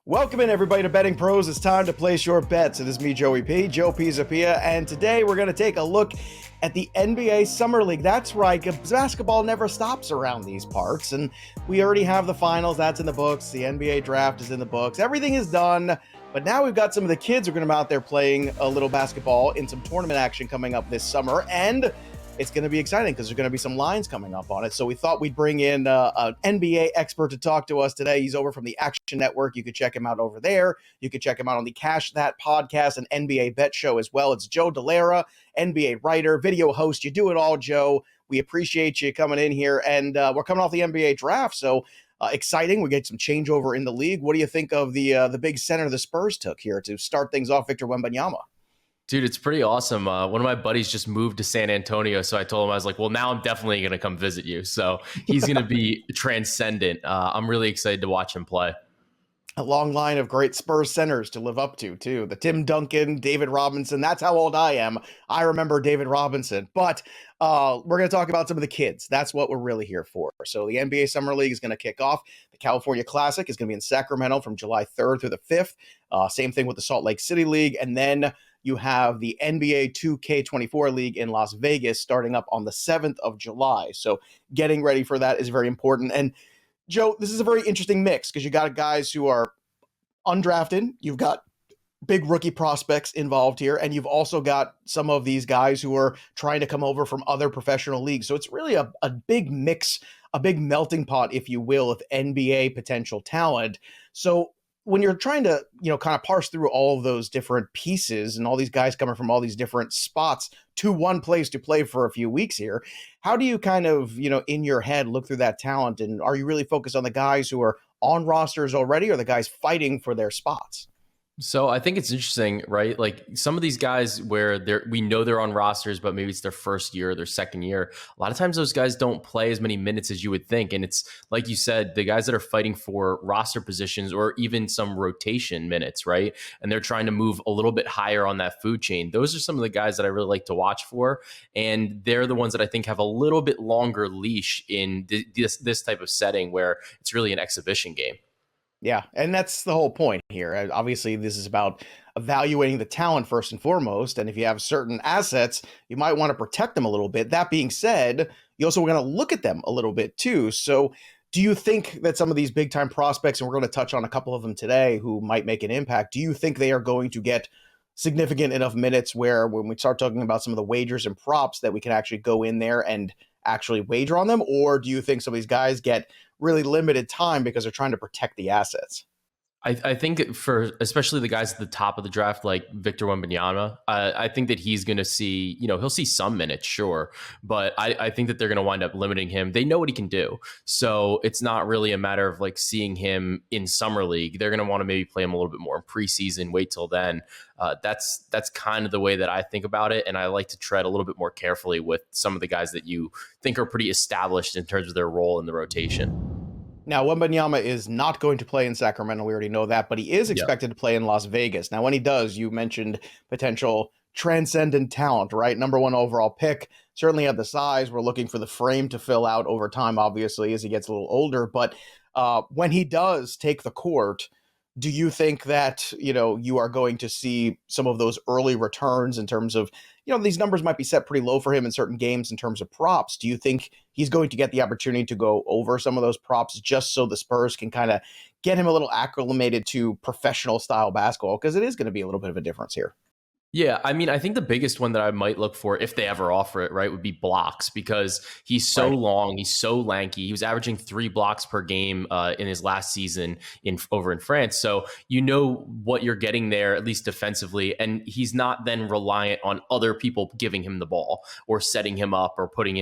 Welcome in, everybody, to Betting Pros. It's time to place your bets. It is me, Joey P, Joe Pisapia, and today we're going to take a look at the NBA Summer League. That's right, basketball never stops around these parts, and we already have the finals. That's in the books. The NBA draft is in the books. Everything is done, but now we've got some of the kids who are going to be out there playing a little basketball in some tournament action coming up this summer, and it's going to be exciting because there's going to be some lines coming up on it. So we thought we'd bring in an NBA expert to talk to us today. He's over from the Action Network. You could check him out over there. You could check him out on the Cash That podcast and NBA Bet Show as well. It's Joe Dellera, NBA writer, video host. You do it all, Joe. We appreciate you coming in here. And we're coming off the NBA draft, so exciting. We get some changeover in the league. What do you think of the big center the Spurs took here to start things off, Victor Wembanyama? Dude, it's pretty awesome. One of my buddies just moved to San Antonio, so I told him, I was like, well, now I'm definitely going to come visit you. So he's going to be transcendent. I'm really excited to watch him play. A long line of great Spurs centers to live up to, too. The Tim Duncan, David Robinson. That's how old I am. I remember David Robinson. But we're going to talk about some of the kids. That's what we're really here for. So the NBA Summer League is going to kick off. The California Classic is going to be in Sacramento from July 3rd through the 5th. Same thing with the Salt Lake City League. And then you have the NBA 2K24 League in Las Vegas starting up on the 7th of July. So getting ready for that is very important. And Joe, this is a very interesting mix because you got guys who are undrafted. You've got big rookie prospects involved here. And you've also got some of these guys who are trying to come over from other professional leagues. So it's really a big mix, a big melting pot, if you will, of NBA potential talent. So when you're trying to, kind of parse through all of those different pieces and all these guys coming from all these different spots to one place to play for a few weeks here, how do you kind of, in your head look through that talent? And are you really focused on the guys who are on rosters already or the guys fighting for their spots? So I think it's interesting, right? Like some of these guys where we know they're on rosters, but maybe it's their first year, their second year. A lot of times those guys don't play as many minutes as you would think. And it's like you said, the guys that are fighting for roster positions or even some rotation minutes, right? And they're trying to move a little bit higher on that food chain. Those are some of the guys that I really like to watch for. And they're the ones that I think have a little bit longer leash in this type of setting where it's really an exhibition game. Yeah, and that's the whole point here. Obviously, this is about evaluating the talent first and foremost. And if you have certain assets, you might want to protect them a little bit. That being said, you also want to look at them a little bit too. So do you think that some of these big time prospects, and we're going to touch on a couple of them today who might make an impact, do you think they are going to get significant enough minutes where when we start talking about some of the wagers and props that we can actually go in there and actually wager on them? Or do you think some of these guys get really limited time because they're trying to protect the assets? I think for especially the guys at the top of the draft, like Victor Wembanyama, I think that he's going to see, he'll see some minutes, sure. But I think that they're going to wind up limiting him. They know what he can do. So it's not really a matter of like seeing him in summer league. They're going to want to maybe play him a little bit more in preseason, wait till then. That's kind of the way that I think about it. And I like to tread a little bit more carefully with some of the guys that you think are pretty established in terms of their role in the rotation. Now, Wembanyama is not going to play in Sacramento. We already know that, but he is expected to play in Las Vegas. Now, when he does, you mentioned potential transcendent talent, right? Number one overall pick, certainly have the size. We're looking for the frame to fill out over time, obviously, as he gets a little older. But when he does take the court, do you think that, you are going to see some of those early returns in terms of, these numbers might be set pretty low for him in certain games in terms of props. Do you think he's going to get the opportunity to go over some of those props just so the Spurs can kind of get him a little acclimated to professional style basketball? Because it is going to be a little bit of a difference here. Yeah, I mean, I think the biggest one that I might look for, if they ever offer it, right, would be blocks, because he's so long, he's so lanky. He was averaging 3 blocks per game in his last season over in France. So you know what you're getting there, at least defensively, and he's not then reliant on other people giving him the ball or setting him up or putting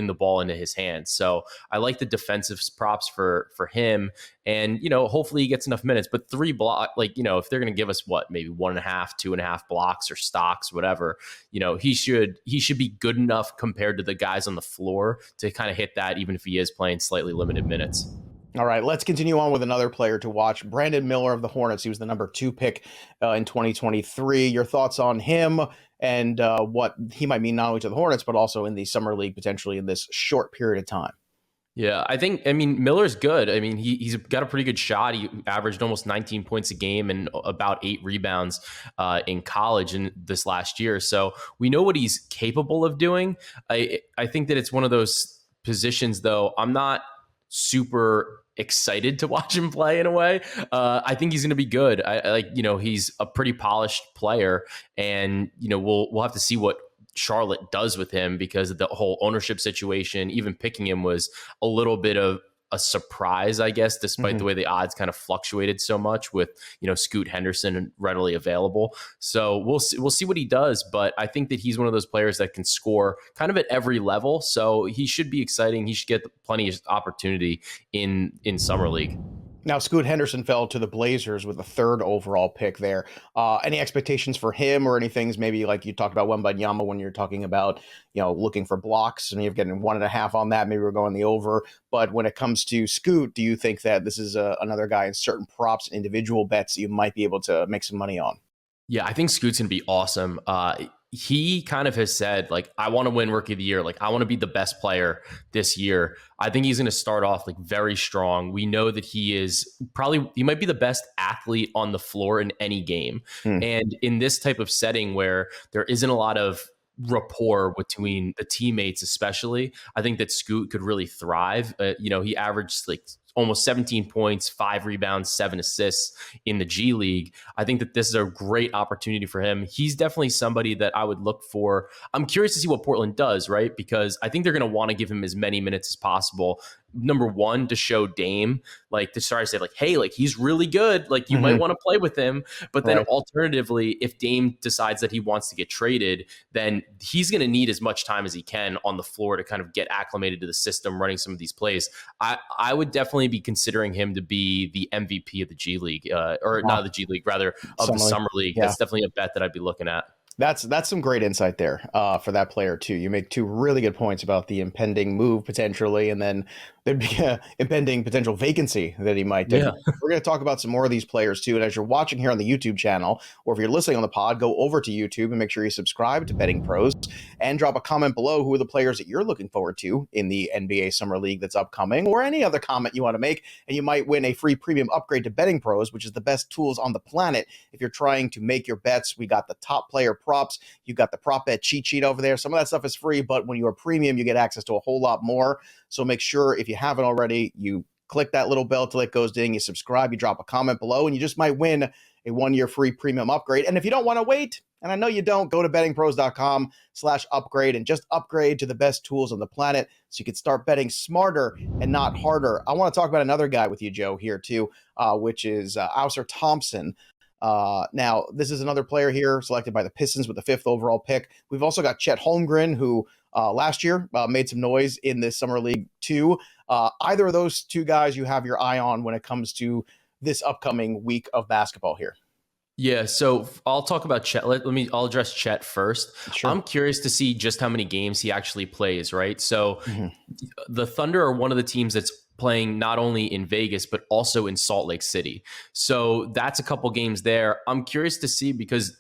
the ball into his hands. So I like the defensive props for him. And, hopefully he gets enough minutes, but 3 block, if they're going to give us maybe 1.5, 2.5 blocks or stocks, whatever, he should be good enough compared to the guys on the floor to kind of hit that, even if he is playing slightly limited minutes. All right, let's continue on with another player to watch. Brandon Miller of the Hornets. He was the number 2 pick in 2023. Your thoughts on him and what he might mean not only to the Hornets, but also in the Summer League, potentially in this short period of time? Yeah, I mean, Miller's good. I mean, he's got a pretty good shot. He averaged almost 19 points a game and about 8 rebounds in college in this last year. So we know what he's capable of doing. I think that it's one of those positions, though. I'm not super excited to watch him play in a way. I think he's going to be good. I like, he's a pretty polished player, and we'll have to see what Charlotte does with him, because the whole ownership situation, even picking him, was a little bit of a surprise, I guess, despite the way the odds kind of fluctuated so much with, Scoot Henderson readily available. So we'll see what he does, but I think that he's one of those players that can score kind of at every level. So he should be exciting. He should get plenty of opportunity in summer league. Now, Scoot Henderson fell to the Blazers with the third overall pick there. Any expectations for him, or any things maybe like you talked about Wembanyama when you're talking about, looking for blocks, and you're getting 1.5 on that. Maybe we're going the over. But when it comes to Scoot, do you think that this is another guy in certain props and individual bets that you might be able to make some money on? Yeah, I think Scoot's going to be awesome. He kind of has said, like, I want to win Rookie of the Year. Like, I want to be the best player this year. I think he's going to start off like very strong. We know that he might be the best athlete on the floor in any game. And in this type of setting where there isn't a lot of rapport between the teammates, especially, I think that Scoot could really thrive. He averaged like almost 17 points, 5 rebounds, 7 assists in the G League. I think that this is a great opportunity for him. He's definitely somebody that I would look for. I'm curious to see what Portland does, right? Because I think they're going to want to give him as many minutes as possible. Number one, to show Dame, like, to start to say, like, hey, like, he's really good. Like, you might want to play with him. But then alternatively, if Dame decides that he wants to get traded, then he's going to need as much time as he can on the floor to kind of get acclimated to the system, running some of these plays. I would definitely be considering him to be the MVP of the G League, or not the G League, rather of the Summer League. Yeah. That's definitely a bet that I'd be looking at. That's some great insight there for that player too. You make two really good points about the impending move potentially, and then there'd be an impending potential vacancy that he might do. Yeah. We're going to talk about some more of these players too. And as you're watching here on the YouTube channel, or if you're listening on the pod, go over to YouTube and make sure you subscribe to Betting Pros and drop a comment below who are the players that you're looking forward to in the NBA Summer League that's upcoming, or any other comment you want to make. And you might win a free premium upgrade to Betting Pros, which is the best tools on the planet if you're trying to make your bets. We got the top player props. You got the prop bet cheat sheet over there. Some of that stuff is free, but when you're premium, you get access to a whole lot more. So make sure, if you haven't already, you click that little bell till it goes ding, you subscribe, you drop a comment below, and you just might win a 1-year free premium upgrade. And if you don't want to wait, and I know you don't, go to bettingpros.com/upgrade and just upgrade to the best tools on the planet so you can start betting smarter and not harder. I want to talk about another guy with you, Joe, here too, which is Ausar Thompson. Now, this is another player here selected by the Pistons with the 5th overall pick. We've also got Chet Holmgren, who last year made some noise in this Summer League too. Either of those two guys you have your eye on when it comes to this upcoming week of basketball here? Yeah, so I'll talk about Chet. I'll address Chet first. Sure. I'm curious to see just how many games he actually plays, right? So the Thunder are one of the teams that's playing not only in Vegas, but also in Salt Lake City. So that's a couple games there. I'm curious to see, because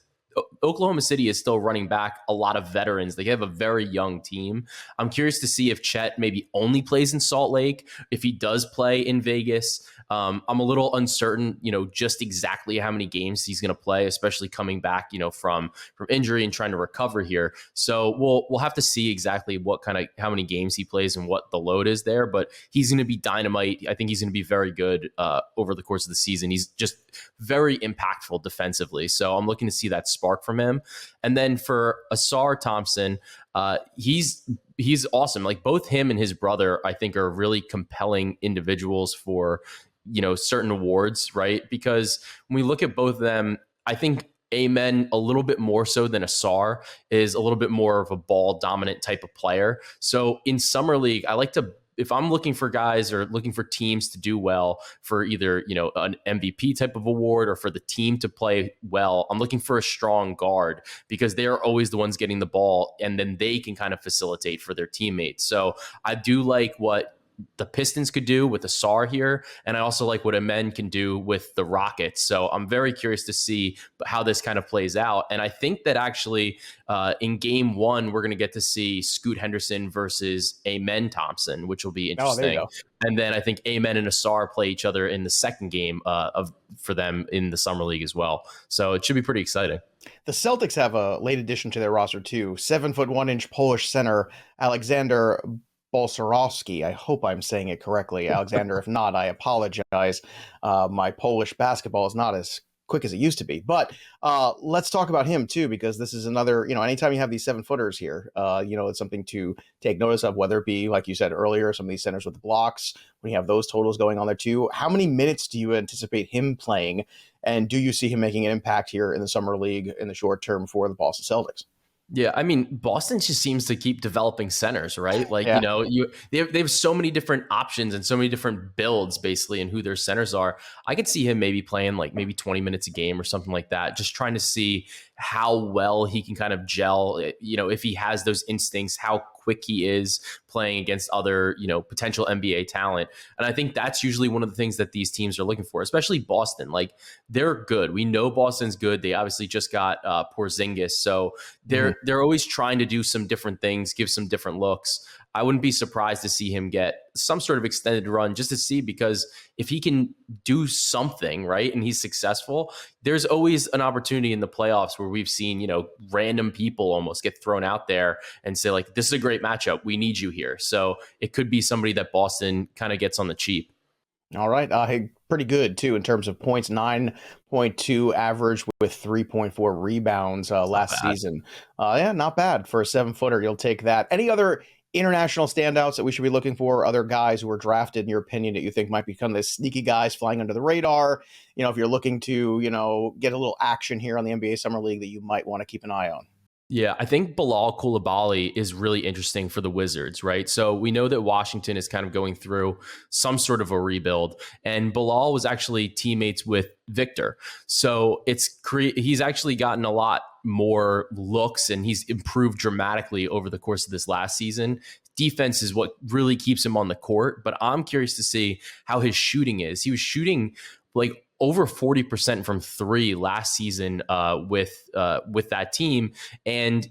Oklahoma City is still running back a lot of veterans. They have a very young team. I'm curious to see if Chet maybe only plays in Salt Lake, if he does play in Vegas. I'm a little uncertain, just exactly how many games he's going to play, especially coming back, from injury and trying to recover here. So we'll have to see exactly how many games he plays and what the load is there. But he's going to be dynamite. I think he's going to be very good over the course of the season. He's just very impactful defensively. So I'm looking to see that spark from him. And then for Ausar Thompson, he's awesome. Like, both him and his brother, I think, are really compelling individuals for certain awards, right? Because when we look at both of them, I think Amen, a little bit more so than Ausar, is a little bit more of a ball dominant type of player. So in Summer League, I like to, if I'm looking for guys or looking for teams to do well for either, an MVP type of award or for the team to play well, I'm looking for a strong guard, because they are always the ones getting the ball, and then they can kind of facilitate for their teammates. So I do like what the Pistons could do with the Sar here, and I also like what Amen can do with the Rockets. So I'm very curious to see how this kind of plays out. And I think that actually in game one, we're going to get to see Scoot Henderson versus Amen Thompson, which will be Oh, there you interesting. go. And then I think Amen and Asar play each other in the second game for them in the Summer League as well. So it should be pretty exciting. The Celtics have a late addition to their roster too. 7'1" Polish center Alexander Bolsarowski. I hope I'm saying it correctly, Alexander. If not, I apologize. My Polish basketball is not as quick as it used to be. But let's talk about him too, because this is another, anytime you have these 7-footers here, it's something to take notice of, whether it be, like you said earlier, some of these centers with the blocks, when you have those totals going on there too. How many minutes do you anticipate him playing? And do you see him making an impact here in the Summer League in the short term for the Boston Celtics? Yeah, I mean, Boston just seems to keep developing centers, right? Like, Yeah. they have so many different options and so many different builds, basically, and who their centers are. I could see him maybe playing like maybe 20 minutes a game or something like that, just trying to see how well he can kind of gel, if he has those instincts, how quick he is playing against other, potential NBA talent. And I think that's usually one of the things that these teams are looking for, especially Boston. Like, they're good. We know Boston's good. They obviously just got Porzingis. So they're always trying to do some different things, give some different looks. I wouldn't be surprised to see him get some sort of extended run just to see, because if he can do something, right, and he's successful, there's always an opportunity in the playoffs where we've seen, random people almost get thrown out there and say, like, this is a great matchup. We need you here. So it could be somebody that Boston kind of gets on the cheap. All right. Pretty good, too, in terms of points. 9.2 average with 3.4 rebounds last season. Yeah, not bad for a 7-footer. You'll take that. Any other international standouts that we should be looking for? Other guys who were drafted, in your opinion, that you think might become the sneaky guys flying under the radar? If you're looking to, get a little action here on the NBA Summer League that you might want to keep an eye on. Yeah, I think Bilal Coulibaly is really interesting for the Wizards, right? So we know that Washington is kind of going through some sort of a rebuild, and Bilal was actually teammates with Victor. So he's actually gotten a lot more looks, and he's improved dramatically over the course of this last season. Defense is what really keeps him on the court, but I'm curious to see how his shooting is. He was shooting like over 40% from three last season with that team. And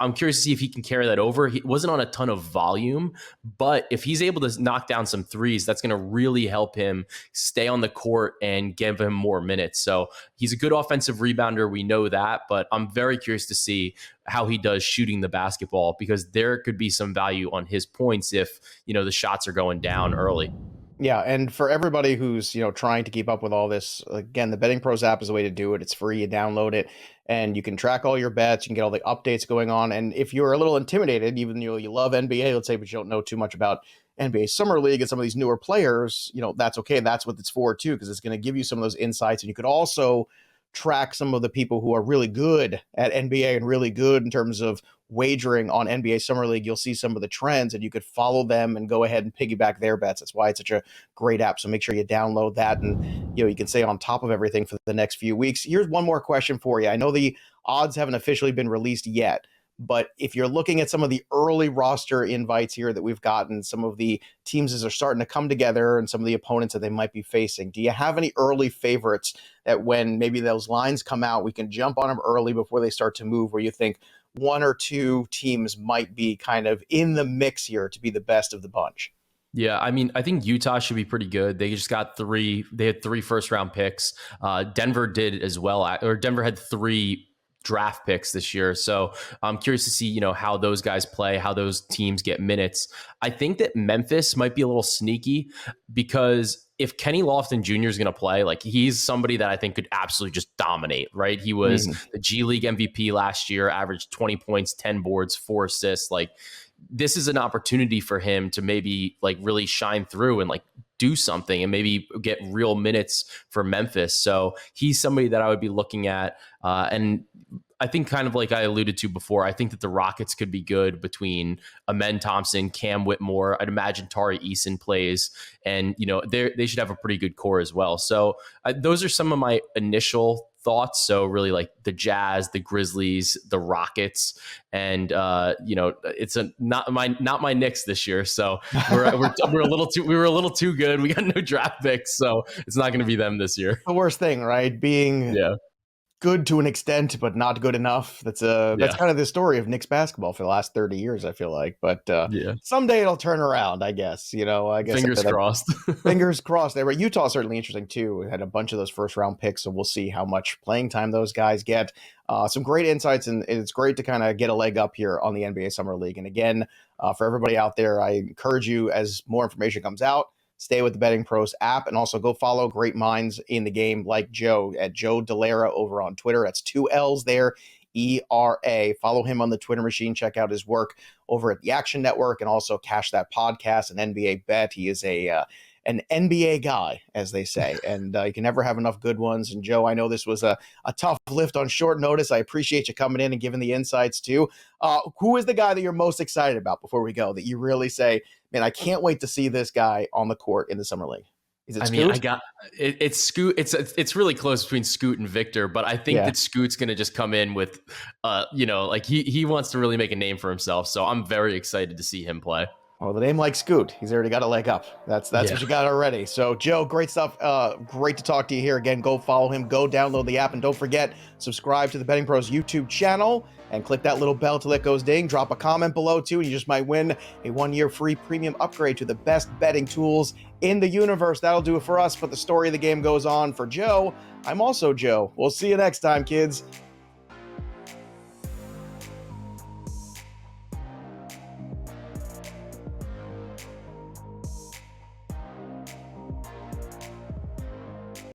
I'm curious to see if he can carry that over. He wasn't on a ton of volume, but if he's able to knock down some threes, that's going to really help him stay on the court and give him more minutes. So he's a good offensive rebounder. We know that, but I'm very curious to see how he does shooting the basketball, because there could be some value on his points if, the shots are going down early. Yeah, and for everybody who's, trying to keep up with all this, again, the Betting Pros app is a way to do it. It's free. You download it, and you can track all your bets. You can get all the updates going on. And if you're a little intimidated, even though you love NBA, let's say, but you don't know too much about NBA Summer League and some of these newer players, that's okay. That's what it's for, too, because it's going to give you some of those insights. And you could also track some of the people who are really good at NBA and really good in terms of wagering on NBA Summer League. You'll see some of the trends, and you could follow them and go ahead and piggyback their bets. That's why it's such a great app. So make sure you download that, and you can stay on top of everything for the next few weeks. Here's one more question for you. I know the odds haven't officially been released yet, but if you're looking at some of the early roster invites here that we've gotten, some of the teams as are starting to come together and some of the opponents that they might be facing, do you have any early favorites that when maybe those lines come out, we can jump on them early before they start to move, where you think one or two teams might be kind of in the mix here to be the best of the bunch? Yeah, I mean, I think Utah should be pretty good. They just got they had 3 first-round picks. Denver did as well, or Denver had 3 draft picks this year. So I'm curious to see, how those guys play, how those teams get minutes. I think that Memphis might be a little sneaky, because if Kenny Lofton Jr. is going to play, like, he's somebody that I think could absolutely just dominate, right? He was the G League MVP last year, averaged 20 points, 10 boards, 4 assists. Like, this is an opportunity for him to maybe like really shine through and like do something and maybe get real minutes for Memphis. So he's somebody that I would be looking at. And I think kind of like I alluded to before, I think that the Rockets could be good between Amen Thompson, Cam Whitmore. I'd imagine Tari Eason plays, and they should have a pretty good core as well. So those are some of my initial thoughts. So really like the Jazz, the Grizzlies, the Rockets, and it's not my Knicks this year. So we're a little too good. We got no draft picks, so it's not going to be them this year. The worst thing, right? Being good to an extent, but not good enough. That's kind of the story of Knicks basketball for the last 30 years, I feel like. But someday it'll turn around, I guess. I guess fingers crossed. Fingers crossed. There, Utah is certainly interesting too. We had a bunch of those first round picks, so we'll see how much playing time those guys get. Some great insights, and it's great to kind of get a leg up here on the NBA Summer League. And again, for everybody out there, I encourage you, as more information comes out, stay with the Betting Pros app, and also go follow great minds in the game like Joe at Joe Delera over on Twitter. That's 2 L's there, ERA. Follow him on the Twitter machine. Check out his work over at the Action Network, and also Cash That Podcast and NBA Bet. He is an NBA guy, as they say, and you can never have enough good ones. And Joe, I know this was a tough lift on short notice. I appreciate you coming in and giving the insights too. Who is the guy that you're most excited about before we go, that you really say, man, I can't wait to see this guy on the court in the Summer League? Is it Scoot? It's Scoot. It's really close between Scoot and Victor, but I think that Scoot's going to just come in with, like he wants to really make a name for himself. So I'm very excited to see him play. Well, the name like Scoot, he's already got a leg up. That's what you got already. So, Joe, great stuff. Great to talk to you here again. Go follow him. Go download the app. And don't forget, subscribe to the Betting Pros YouTube channel and click that little bell till it goes ding. Drop a comment below, too, and you just might win a 1-year free premium upgrade to the best betting tools in the universe. That'll do it for us. But the story of the game goes on. For Joe, I'm also Joe. We'll see you next time, kids.